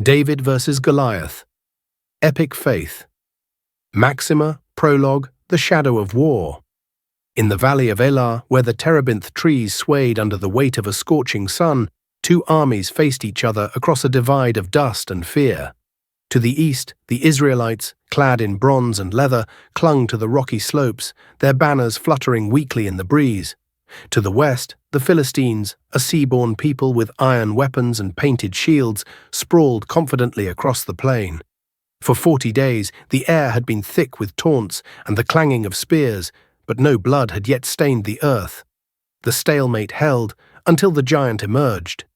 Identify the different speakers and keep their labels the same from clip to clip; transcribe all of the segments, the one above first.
Speaker 1: David versus Goliath. Epic faith. Maxima, prologue, the shadow of war. In the valley of Elah, where the terebinth trees swayed under the weight of a scorching sun, two armies faced each other across a divide of dust and fear. To the east, the Israelites, clad in bronze and leather, clung to the rocky slopes, their banners fluttering weakly in the breeze. To the west, the Philistines, a sea-born people with iron weapons and painted shields, sprawled confidently across the plain. For 40 days, the air had been thick with taunts and the clanging of spears, but no blood had yet stained the earth. The stalemate held until the giant emerged.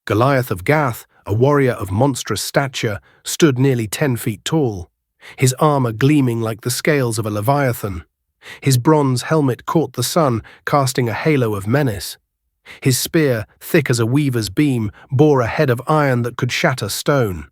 Speaker 1: Goliath of Gath, a warrior of monstrous stature, stood nearly 10 feet tall, his armor gleaming like the scales of a leviathan. His bronze helmet caught the sun, casting a halo of menace. His spear, thick as a weaver's beam, bore a head of iron that could shatter stone.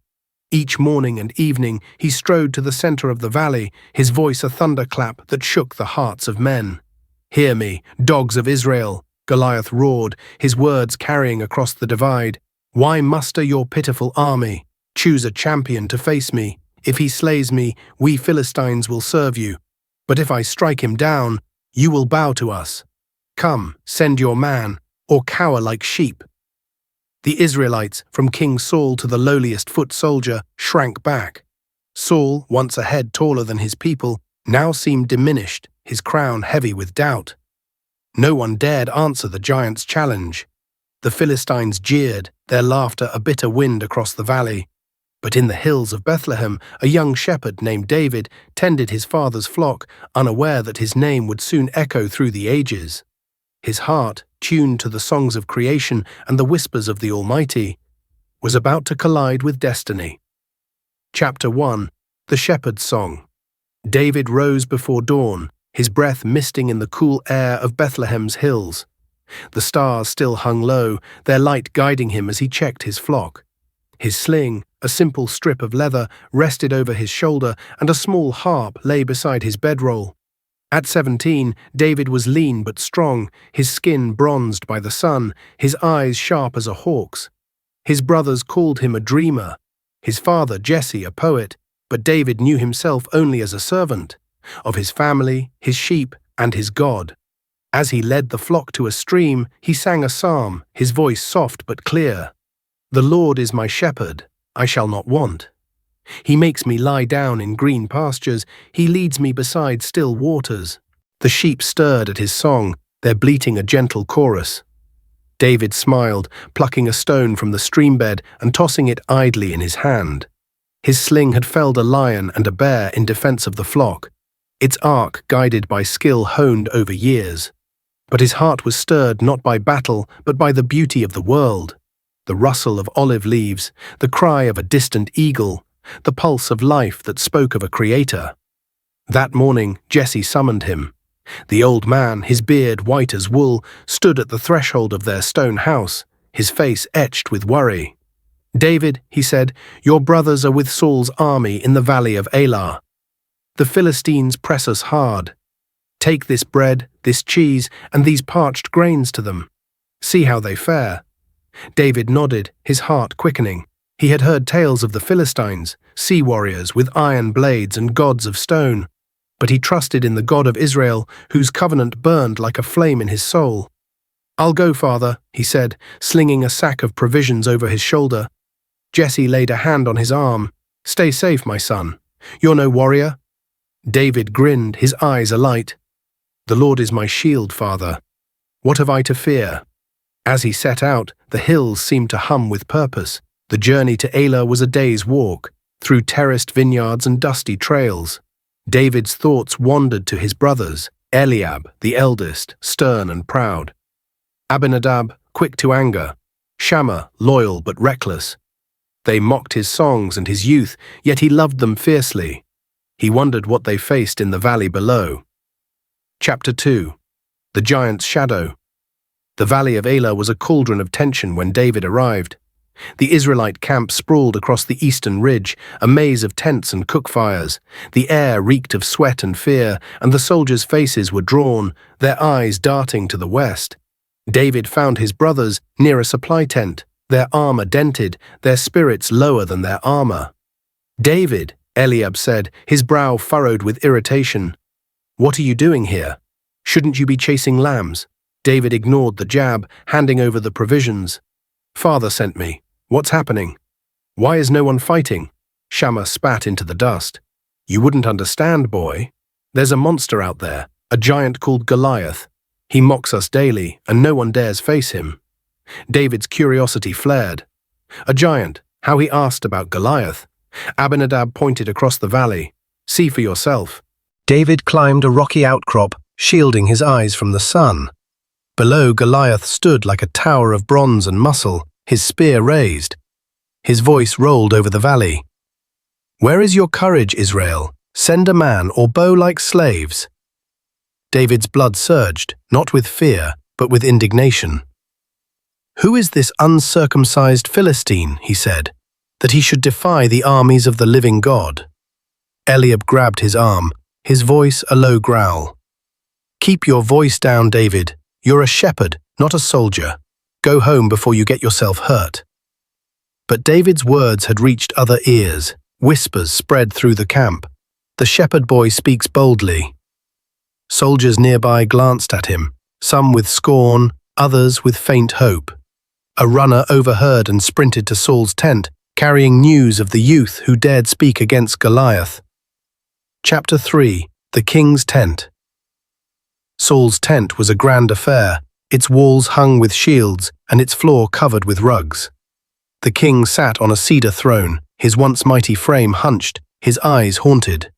Speaker 1: Each morning and evening he strode to the center of the valley, his voice a thunderclap that shook the hearts of men. "Hear me, dogs of Israel," Goliath roared, his words carrying across the divide. "Why muster your pitiful army? Choose a champion to face me. If he slays me, we Philistines will serve you. But if I strike him down, you will bow to us. Come, send your man, or cower like sheep." The Israelites, from King Saul to the lowliest foot soldier, shrank back. Saul, once a head taller than his people, now seemed diminished, his crown heavy with doubt. No one dared answer the giant's challenge. The Philistines jeered, their laughter a bitter wind across the valley. But in the hills of Bethlehem, a young shepherd named David tended his father's flock, unaware that his name would soon echo through the ages. His heart, tuned to the songs of creation and the whispers of the Almighty, was about to collide with destiny. Chapter 1. The Shepherd's Song. David rose before dawn, his breath misting in the cool air of Bethlehem's hills. The stars still hung low, their light guiding him as he checked his flock. His sling, a simple strip of leather, rested over his shoulder, and a small harp lay beside his bedroll. At 17, David was lean but strong, his skin bronzed by the sun, his eyes sharp as a hawk's. His brothers called him a dreamer, his father Jesse a poet, but David knew himself only as a servant of his family, his sheep, and his God. As he led the flock to a stream, he sang a psalm, his voice soft but clear. "The Lord is my shepherd, I shall not want. He makes me lie down in green pastures, he leads me beside still waters." The sheep stirred at his song, their bleating a gentle chorus. David smiled, plucking a stone from the streambed and tossing it idly in his hand. His sling had felled a lion and a bear in defense of the flock, its arc guided by skill honed over years. But his heart was stirred not by battle, but by the beauty of the world. The rustle of olive leaves, the cry of a distant eagle, the pulse of life that spoke of a creator. That morning, Jesse summoned him. The old man, his beard white as wool, stood at the threshold of their stone house, his face etched with worry. "David," he said, "your brothers are with Saul's army in the valley of Elah. The Philistines press us hard. Take this bread, this cheese, and these parched grains to them. See how they fare." David nodded, his heart quickening. He had heard tales of the Philistines, sea warriors with iron blades and gods of stone, but he trusted in the God of Israel, whose covenant burned like a flame in his soul. "I'll go, father," he said, slinging a sack of provisions over his shoulder. Jesse laid a hand on his arm. "Stay safe, my son. You're no warrior." David grinned, his eyes alight. "The Lord is my shield, father. What have I to fear?" As he set out, the hills seemed to hum with purpose. The journey to Elah was a day's walk, through terraced vineyards and dusty trails. David's thoughts wandered to his brothers, Eliab, the eldest, stern and proud; Abinadab, quick to anger; Shammah, loyal but reckless. They mocked his songs and his youth, yet he loved them fiercely. He wondered what they faced in the valley below. Chapter 2. The Giant's Shadow. The valley of Elah was a cauldron of tension when David arrived. The Israelite camp sprawled across the eastern ridge, a maze of tents and cook fires. The air reeked of sweat and fear, and the soldiers' faces were drawn, their eyes darting to the west. David found his brothers near a supply tent, their armor dented, their spirits lower than their armor. "David," Eliab said, his brow furrowed with irritation. "What are you doing here? Shouldn't you be chasing lambs?" David ignored the jab, handing over the provisions. "Father sent me. What's happening? Why is no one fighting?" Shammah spat into the dust. "You wouldn't understand, boy. There's a monster out there, a giant called Goliath. He mocks us daily, and no one dares face him." David's curiosity flared. "A giant? How he asked about Goliath." Abinadab pointed across the valley. "See for yourself." David climbed a rocky outcrop, shielding his eyes from the sun. Below, Goliath stood like a tower of bronze and muscle, his spear raised. His voice rolled over the valley. "Where is your courage, Israel? Send a man or bow like slaves." David's blood surged, not with fear, but with indignation. "Who is this uncircumcised Philistine," he said, "that he should defy the armies of the living God?" Eliab grabbed his arm, his voice a low growl. "Keep your voice down, David. You're a shepherd, not a soldier. Go home before you get yourself hurt." But David's words had reached other ears. Whispers spread through the camp. The shepherd boy speaks boldly. Soldiers nearby glanced at him, some with scorn, others with faint hope. A runner overheard and sprinted to Saul's tent, carrying news of the youth who dared speak against Goliath. Chapter 3. The King's Tent. Saul's tent was a grand affair, its walls hung with shields and its floor covered with rugs. The king sat on a cedar throne, his once mighty frame hunched, his eyes haunted.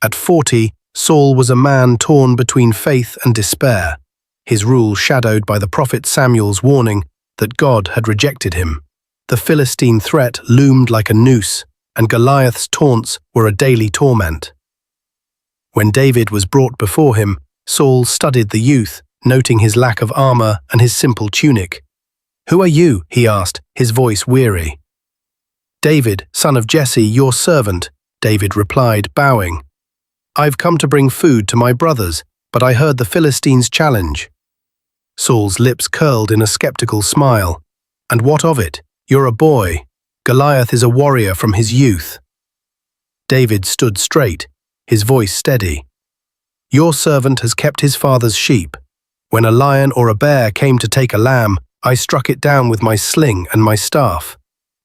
Speaker 1: At 40, Saul was a man torn between faith and despair, his rule shadowed by the prophet Samuel's warning that God had rejected him. The Philistine threat loomed like a noose, and Goliath's taunts were a daily torment. When David was brought before him, Saul studied the youth, noting his lack of armor and his simple tunic. "Who are you?" he asked, his voice weary. "David, son of Jesse, your servant," David replied, bowing. "I've come to bring food to my brothers, but I heard the Philistines' challenge." Saul's lips curled in a skeptical smile. "And what of it? You're a boy. Goliath is a warrior from his youth." David stood straight, his voice steady. "Your servant has kept his father's sheep. When a lion or a bear came to take a lamb, I struck it down with my sling and my staff.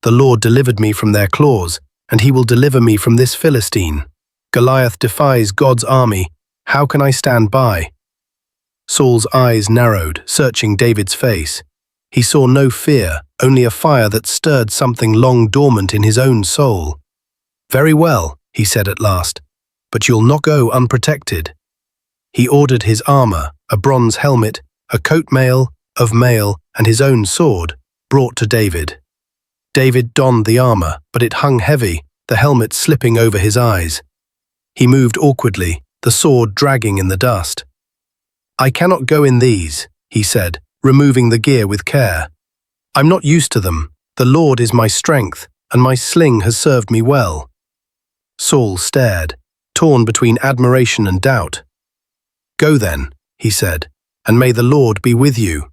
Speaker 1: The Lord delivered me from their claws, and he will deliver me from this Philistine. Goliath defies God's army. How can I stand by?" Saul's eyes narrowed, searching David's face. He saw no fear, only a fire that stirred something long dormant in his own soul. "Very well," he said at last, "but you'll not go unprotected." He ordered his armor, a bronze helmet, a coat of mail, and his own sword, brought to David. David donned the armor, but it hung heavy, the helmet slipping over his eyes. He moved awkwardly, the sword dragging in the dust. "I cannot go in these," he said, removing the gear with care. "I'm not used to them. The Lord is my strength, and my sling has served me well." Saul stared, torn between admiration and doubt. "Go then," he said, "and may the Lord be with you."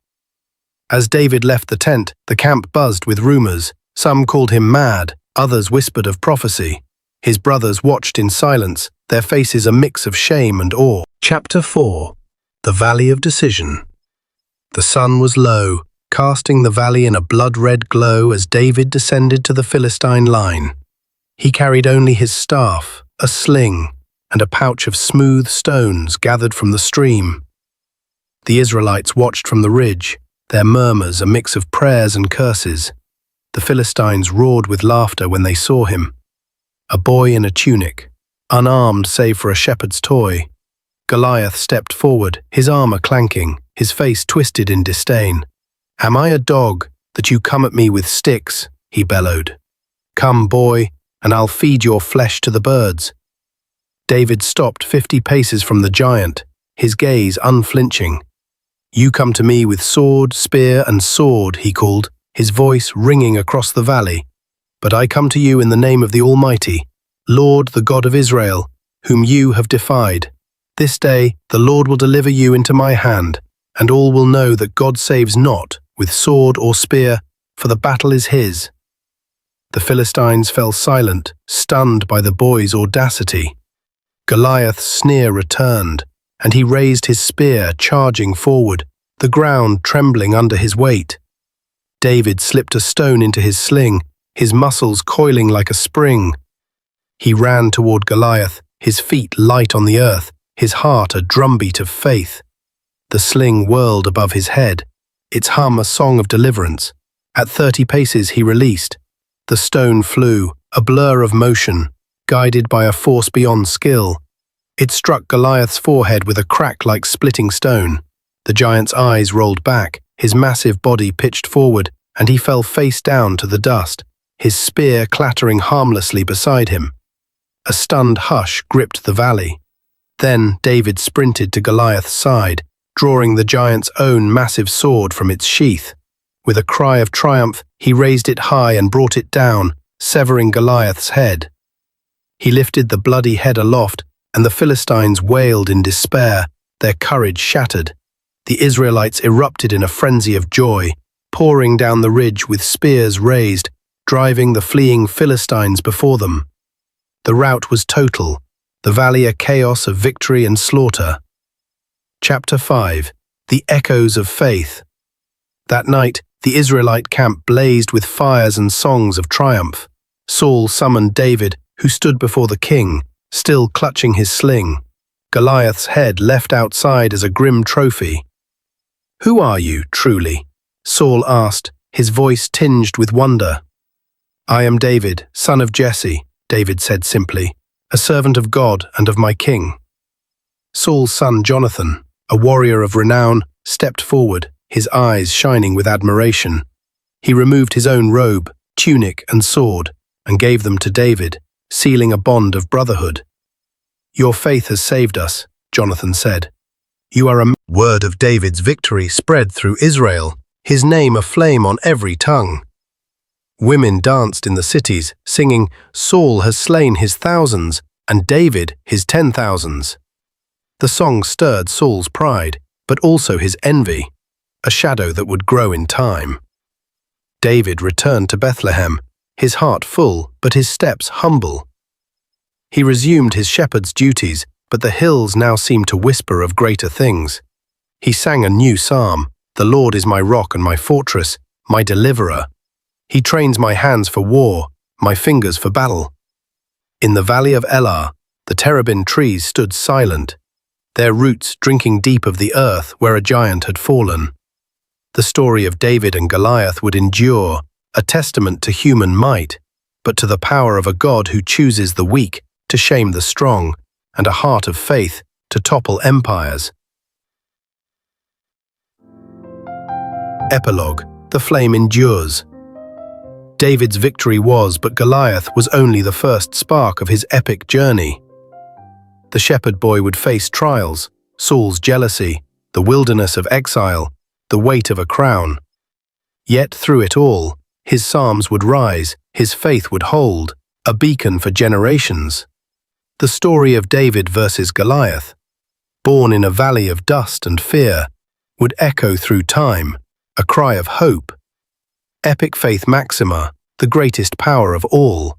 Speaker 1: As David left the tent, the camp buzzed with rumors. Some called him mad, others whispered of prophecy. His brothers watched in silence, their faces a mix of shame and awe. Chapter 4. The Valley of Decision. The sun was low, casting the valley in a blood-red glow as David descended to the Philistine line. He carried only his staff, a sling, and a pouch of smooth stones gathered from the stream. The Israelites watched from the ridge, their murmurs a mix of prayers and curses. The Philistines roared with laughter when they saw him. A boy in a tunic, unarmed save for a shepherd's toy. Goliath stepped forward, his armor clanking, his face twisted in disdain. "Am I a dog, that you come at me with sticks?" he bellowed. "Come, boy, and I'll feed your flesh to the birds." David stopped 50 paces from the giant, his gaze unflinching. "You come to me with sword, spear, and sword," he called, his voice ringing across the valley. "But I come to you in the name of the Almighty, Lord, the God of Israel, whom you have defied. This day the Lord will deliver you into my hand, and all will know that God saves not with sword or spear, for the battle is his." The Philistines fell silent, stunned by the boy's audacity. Goliath's sneer returned, and he raised his spear, charging forward, the ground trembling under his weight. David slipped a stone into his sling, his muscles coiling like a spring. He ran toward Goliath, his feet light on the earth, his heart a drumbeat of faith. The sling whirled above his head, its hum a song of deliverance. At 30 paces he released. The stone flew, a blur of motion, guided by a force beyond skill. It struck Goliath's forehead with a crack like splitting stone. The giant's eyes rolled back, his massive body pitched forward, and he fell face down to the dust, his spear clattering harmlessly beside him. A stunned hush gripped the valley. Then David sprinted to Goliath's side, drawing the giant's own massive sword from its sheath. With a cry of triumph, he raised it high and brought it down, severing Goliath's head. He lifted the bloody head aloft, and the Philistines wailed in despair, their courage shattered. The Israelites erupted in a frenzy of joy, pouring down the ridge with spears raised, driving the fleeing Philistines before them. The rout was total, the valley a chaos of victory and slaughter. Chapter 5. The Echoes of Faith. That night, the Israelite camp blazed with fires and songs of triumph. Saul summoned David, who stood before the king, still clutching his sling, Goliath's head left outside as a grim trophy. "Who are you, truly?" Saul asked, his voice tinged with wonder. "I am David, son of Jesse," David said simply, "a servant of God and of my king." Saul's son Jonathan, a warrior of renown, stepped forward, his eyes shining with admiration. He removed his own robe, tunic and sword, and gave them to David, sealing a bond of brotherhood. "Your faith has saved us," Jonathan said. "You are a..." Word of David's victory spread through Israel, his name aflame on every tongue. Women danced in the cities, singing, "Saul has slain his thousands, and David his 10,000s." The song stirred Saul's pride, but also his envy, a shadow that would grow in time. David returned to Bethlehem, his heart full, but his steps humble. He resumed his shepherd's duties, but the hills now seemed to whisper of greater things. He sang a new psalm, "The Lord is my rock and my fortress, my deliverer. He trains my hands for war, my fingers for battle." In the valley of Elah, the terebinth trees stood silent, their roots drinking deep of the earth where a giant had fallen. The story of David and Goliath would endure, a testament to human might, but to the power of a God who chooses the weak to shame the strong, and a heart of faith to topple empires. Epilogue. The flame endures. David's victory was, but Goliath was only the first spark of his epic journey. The shepherd boy would face trials, Saul's jealousy, the wilderness of exile, the weight of a crown. Yet through it all, his psalms would rise, his faith would hold, a beacon for generations. The story of David versus Goliath, born in a valley of dust and fear, would echo through time, a cry of hope. Epic faith maxima, the greatest power of all.